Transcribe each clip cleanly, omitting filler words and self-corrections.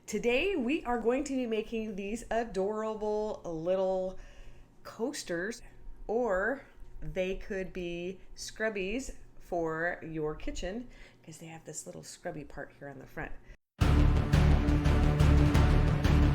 Today we are going to be making these adorable little coasters, or they could be scrubbies for your kitchen because they have this little scrubby part here on the front.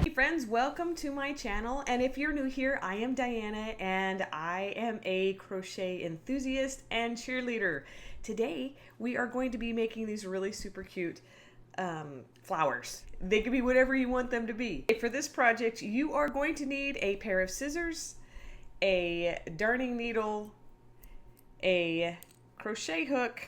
Hey friends, welcome to my channel, and if you're new here, I am Diana and I am a crochet enthusiast and cheerleader. Today we are going to be making these really super cute flowers. They can be whatever you want them to be. For this project, you are going to need a pair of scissors, a darning needle, a crochet hook,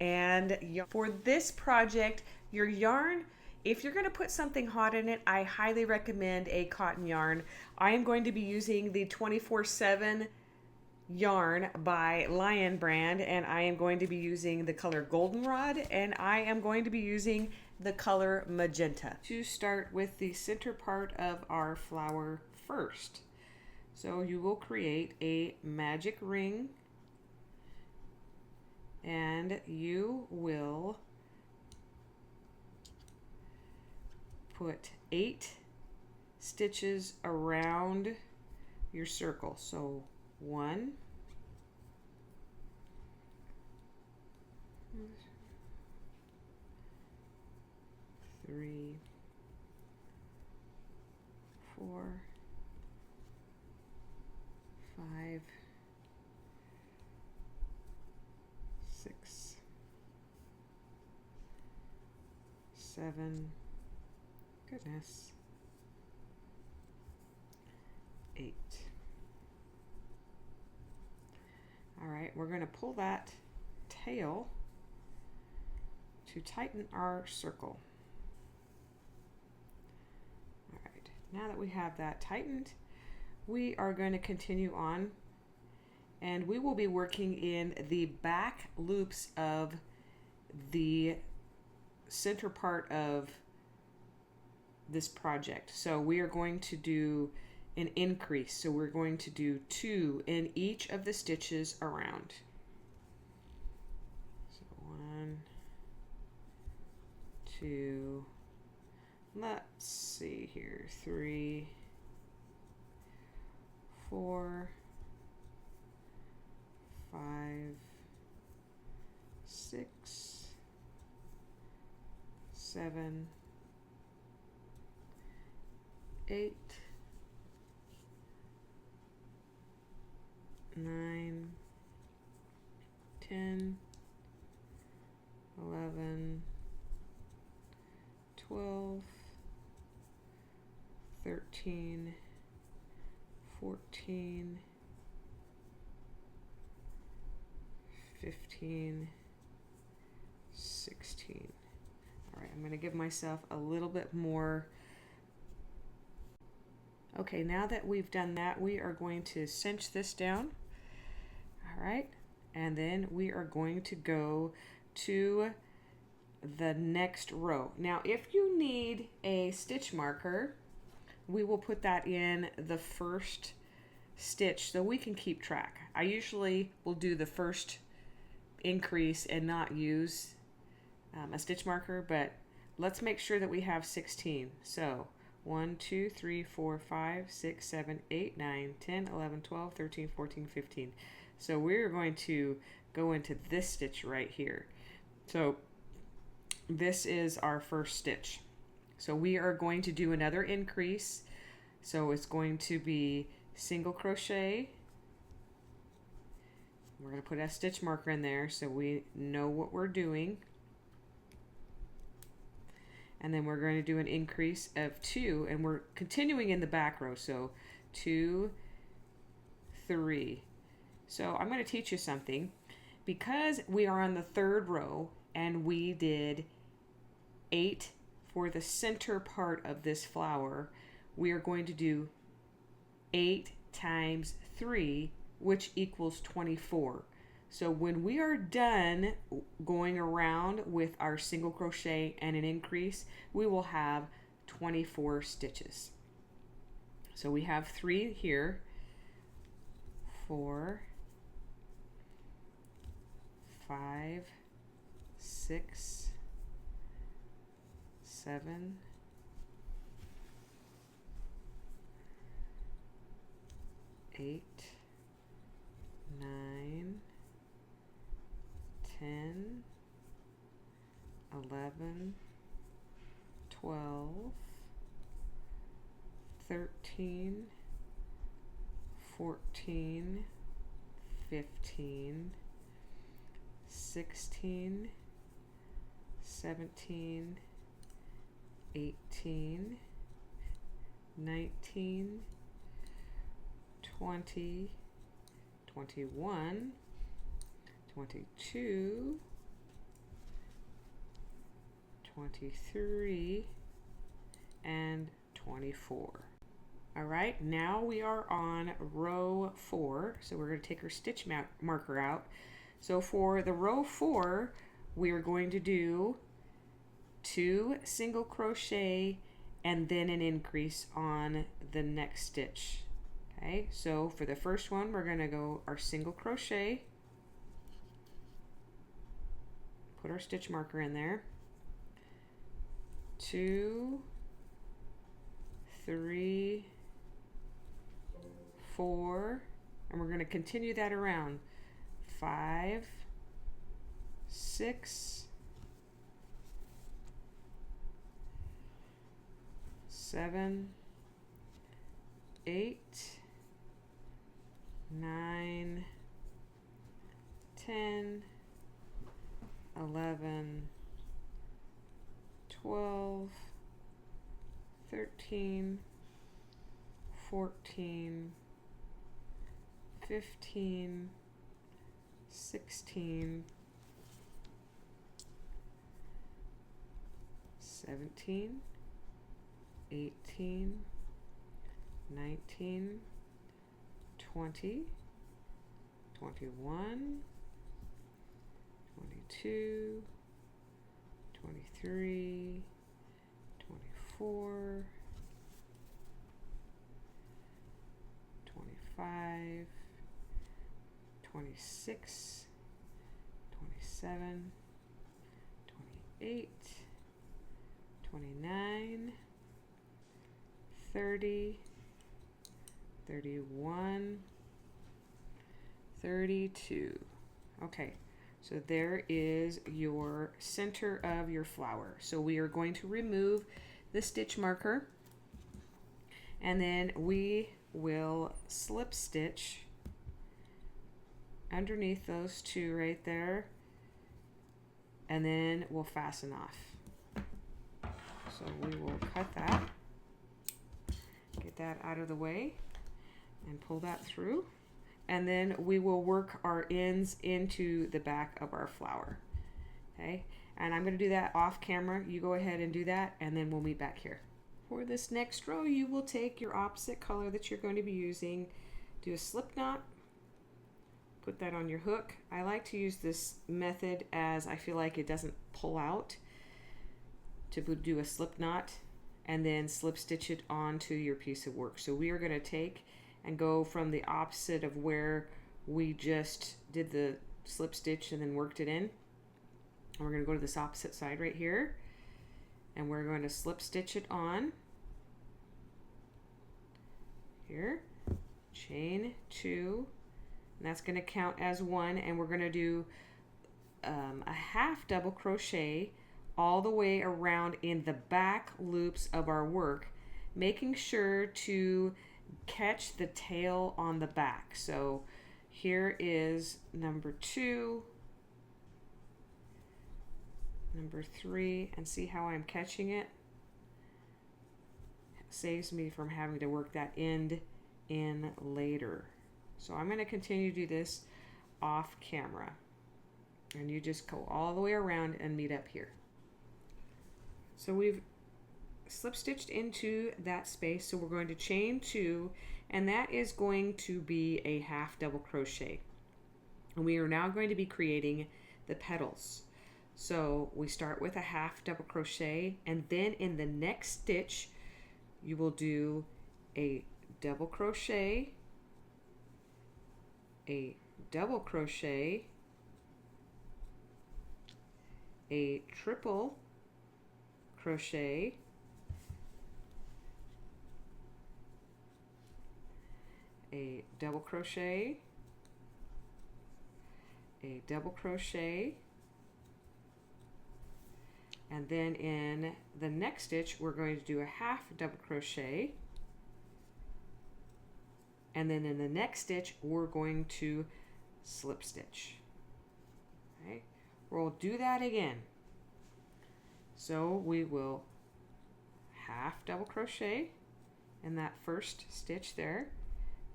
and yarn. For this project, your yarn, if you're going to put something hot in it, I highly recommend a cotton yarn. I am going to be using the 24/7 yarn by Lion brand, and I am going to be using the color goldenrod, and I am going to be using the color magenta. To start with the center part of our flower first, so you will create a magic ring, and you will put 8 stitches around your circle. So 1, 3, 4, 5, 6, 7, goodness, 8. All right, we're going to pull that tail to tighten our circle. All right, now that we have that tightened, we are going to continue on, and we will be working in the back loops of the center part of this project. So we are going to do an increase. So we're going to do 2 in each of the stitches around. So 1, 2, let's see here, 3, 4, 5, 6, 7, 8, 9, 10, 11, 12, 13, 14, 15, 16. All right, I'm going to give myself a little bit more. Okay, now that we've done that, we are going to cinch this down. All right, and then we are going to go to the next row. Now, if you need a stitch marker, we will put that in the first stitch so we can keep track. I usually will do the first increase and not use a stitch marker, but let's make sure that we have 16. So 1, 2, 3, 4, 5, 6, 7, 8, 9, 10, 11, 12, 13, 14, 15. So we're going to go into this stitch right here. So this is our first stitch. So we are going to do another increase. So it's going to be single crochet. We're going to put a stitch marker in there so we know what we're doing. And then we're going to do an increase of 2, and we're continuing in the back row. So 2, 3. So I'm going to teach you something. Because we are on the 3rd row and we did 8 for the center part of this flower, we are going to do 8 times 3, which equals 24. So when we are done going around with our single crochet and an increase, we will have 24 stitches. So we have 3 here, 4, 5, 6, 7, 8, 9, 10, 11, 12, 13, 14, 15, 16, 17, 18, 19, 20, 21, 22, 23, and 24. All right, now we are on row 4, so we're going to take our stitch marker out. So for the row 4, we are going to do 2 single crochet and then an increase on the next stitch. Okay, so for the first one, we're going to go our single crochet, put our stitch marker in there, 2, 3, 4, and we're going to continue that around 5, 6, 7, 8, 9, 10, 11, 12, 13, 14, 15, 16, 17, 18, 19, 20, 21, 22, 23, 24, 25, 26, 27, 28, 29, 30, 31, 32. Okay, so there is your center of your flower. So we are going to remove the stitch marker, and then we will slip stitch underneath those 2 right there, and then we'll fasten off. So we will cut that, get that out of the way, and pull that through, and then we will work our ends into the back of our flower. Okay, and I'm going to do that off camera. You go ahead and do that, and then we'll meet back here. For this next row, you will take your opposite color that you're going to be using, do a slip knot, put that on your hook. I like to use this method as I feel like it doesn't pull out, to do a slip knot and then slip stitch it onto your piece of work. So we are going to take and go from the opposite of where we just did the slip stitch and then worked it in. And we're going to go to this opposite side right here, and we're going to slip stitch it on here, chain 2, and that's going to count as 1, and we're going to do a half double crochet all the way around in the back loops of our work, making sure to catch the tail on the back. So here is number 2, number 3, and see how I'm catching it? It saves me from having to work that end in later. So I'm going to continue to do this off camera, and you just go all the way around and meet up here. So we've slip stitched into that space, so we're going to chain 2, and that is going to be a half double crochet. And we are now going to be creating the petals. So we start with a half double crochet, and then in the next stitch you will do a double crochet, a double crochet, a triple crochet, a double crochet, a double crochet, and then in the next stitch we're going to do a half double crochet, and then in the next stitch we're going to slip stitch. Okay, we'll do that again. So we will half double crochet in that first stitch there,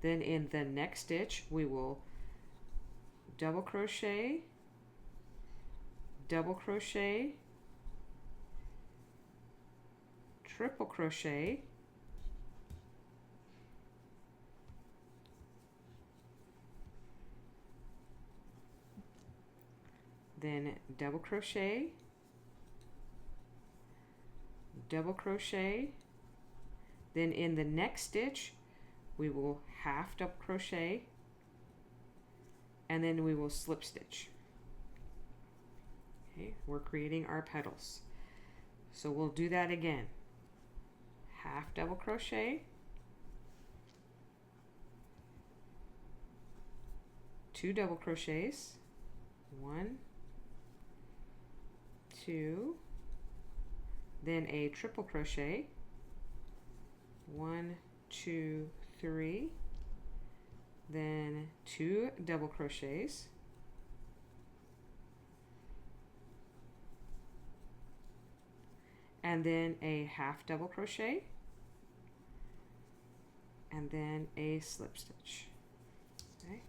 then in the next stitch we will double crochet, double crochet, triple crochet, then double crochet, double crochet, then in the next stitch we will half double crochet, and then we will slip stitch. Okay, we're creating our petals. So we'll do that again. Half double crochet, two double crochets, 1, 2, then a triple crochet, 1, 2, 3, then 2 double crochets, and then a half double crochet, and then a slip stitch. Okay.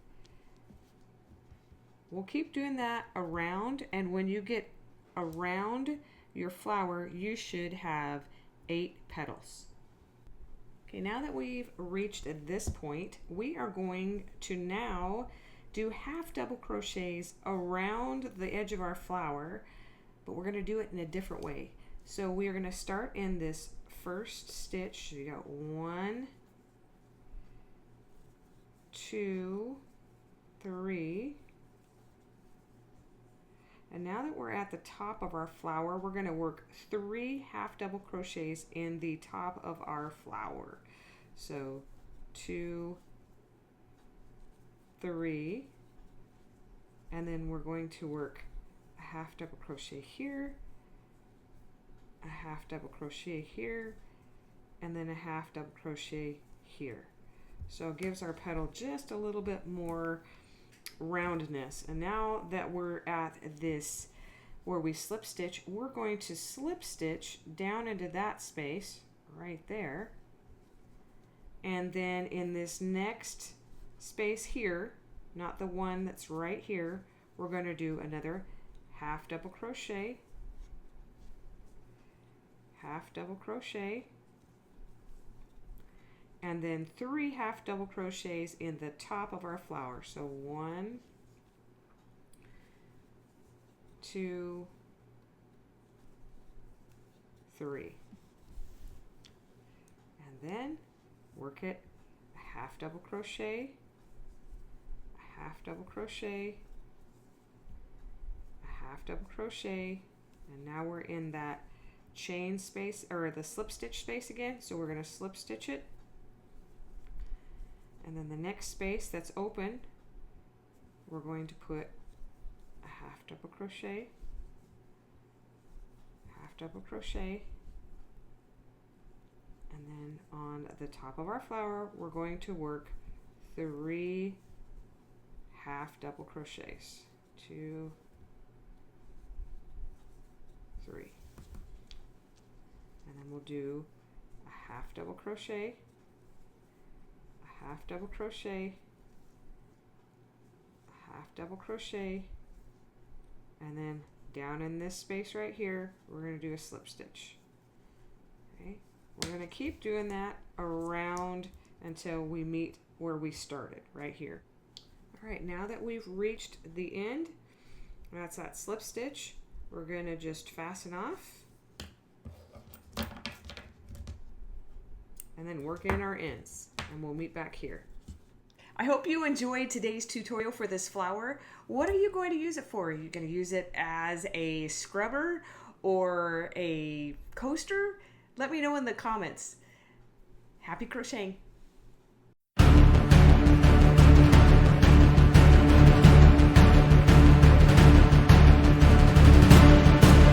We'll keep doing that around, and when you get around your flower you should have 8 petals. Okay, now that we've reached this point, we are going to now do half double crochets around the edge of our flower, but we're going to do it in a different way. So we are going to start in this first stitch. So you got 1, 2, 3. And now that we're at the top of our flower, we're going to work 3 half double crochets in the top of our flower. So 2, 3, and then we're going to work a half double crochet here, a half double crochet here, and then a half double crochet here. So it gives our petal just a little bit more roundness. And now that we're at this where we slip stitch, we're going to slip stitch down into that space right there, and then in this next space here, not the one that's right here, we're going to do another half double crochet, half double crochet, and then 3 half double crochets in the top of our flower. So 1, 2, 3, and then work it a half double crochet, a half double crochet, a half double crochet, and now we're in that chain space or the slip stitch space again. So we're going to slip stitch it, and then the next space that's open we're going to put a half double crochet, half double crochet, and then on the top of our flower we're going to work 3 half double crochets, 2, 3, and then we'll do a half double crochet, a half double crochet, a half double crochet, and then down in this space right here we're going to do a slip stitch. Okay, we're going to keep doing that around until we meet where we started right here. All right, now that we've reached the end, that's that slip stitch, we're going to just fasten off and then work in our ends, and we'll meet back here. I hope you enjoyed today's tutorial for this flower. What are you going to use it for? Are you going to use it as a scrubber or a coaster? Let me know in the comments. Happy crocheting!